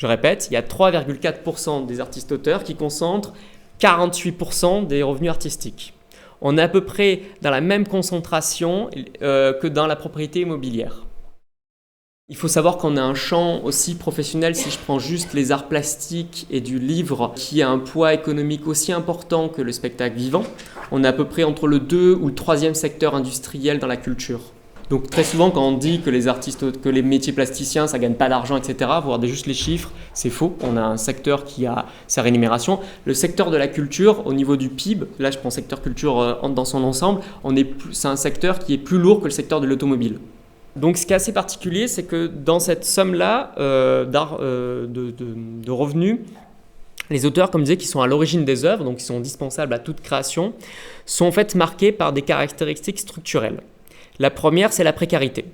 Je répète, il y a 3,4% des artistes-auteurs qui concentrent 48% des revenus artistiques. On est à peu près dans la même concentration que dans la propriété immobilière. Il faut savoir qu'on a un champ aussi professionnel, si je prends juste les arts plastiques et du livre, qui a un poids économique aussi important que le spectacle vivant. On est à peu près entre le 2 ou le 3e secteur industriel dans la culture. Donc très souvent, quand on dit que les métiers plasticiens, ça ne gagne pas d'argent, etc., vous regardez juste les chiffres, c'est faux. On a un secteur qui a sa rémunération. Le secteur de la culture, au niveau du PIB, là je prends secteur culture dans son ensemble, c'est un secteur qui est plus lourd que le secteur de l'automobile. Donc ce qui est assez particulier, c'est que dans cette somme-là de revenus, les auteurs, comme je disais, qui sont à l'origine des œuvres, donc qui sont indispensables à toute création, sont en fait marqués par des caractéristiques structurelles. La première, c'est la précarité.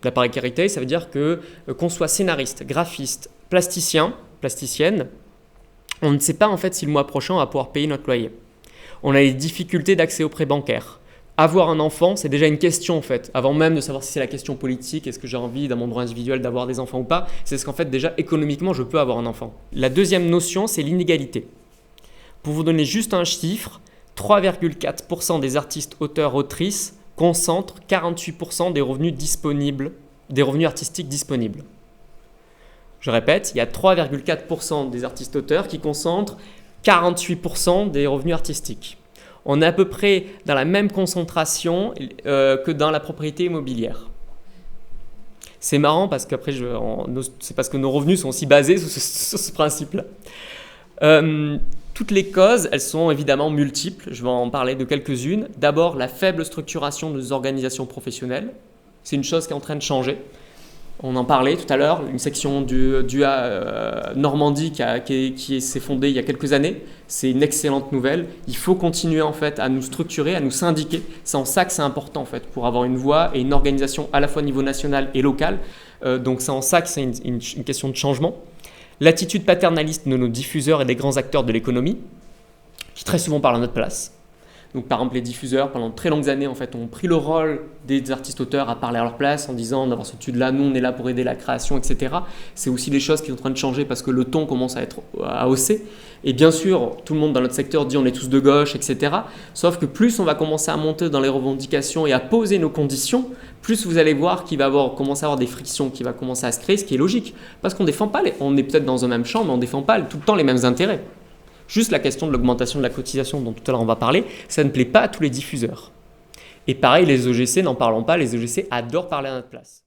La précarité, ça veut dire qu'on soit scénariste, graphiste, plasticien, plasticienne, on ne sait pas en fait si le mois prochain on va pouvoir payer notre loyer. On a les difficultés d'accès aux prêts bancaires. Avoir un enfant, c'est déjà une question en fait. Avant même de savoir si c'est la question politique, est-ce que j'ai envie dans mon droit individuel d'avoir des enfants ou pas, c'est ce qu'en fait déjà économiquement je peux avoir un enfant. La deuxième notion, c'est l'inégalité. Pour vous donner juste un chiffre, 3,4% des artistes, auteurs, autrices concentrent 48% des revenus artistiques disponibles. Je répète, il y a 3,4% des artistes-auteurs qui concentrent 48% des revenus artistiques. On est à peu près dans la même concentration que dans la propriété immobilière. C'est marrant parce qu'après, c'est parce que nos revenus sont aussi basés sur ce principe-là. Toutes les causes, elles sont évidemment multiples. Je vais en parler de quelques-unes. D'abord, la faible structuration de nos organisations professionnelles. C'est une chose qui est en train de changer. On en parlait tout à l'heure, une section du Normandie qui s'est fondée il y a quelques années. C'est une excellente nouvelle. Il faut continuer en fait à nous structurer, à nous syndiquer. C'est en ça que c'est important en fait pour avoir une voix et une organisation à la fois au niveau national et local. Donc c'est en ça que c'est une question de changement. L'attitude paternaliste de nos diffuseurs et des grands acteurs de l'économie, qui très souvent parlent à notre place. Donc par exemple les diffuseurs pendant de très longues années en fait ont pris le rôle des artistes-auteurs à parler à leur place en disant d'avoir cette étude-là, nous on est là pour aider la création, etc. C'est aussi des choses qui sont en train de changer parce que le ton commence à hausser. Et bien sûr, tout le monde dans notre secteur dit on est tous de gauche, etc. Sauf que plus on va commencer à monter dans les revendications et à poser nos conditions, plus vous allez voir qu'il va commencer à avoir des frictions qui va commencer à se créer, ce qui est logique. Parce qu'on défend pas, on est peut-être dans un même champ, mais on ne défend pas tout le temps les mêmes intérêts. Juste la question de l'augmentation de la cotisation dont tout à l'heure on va parler, ça ne plaît pas à tous les diffuseurs. Et pareil, les OGC, n'en parlons pas, les OGC adorent parler à notre place.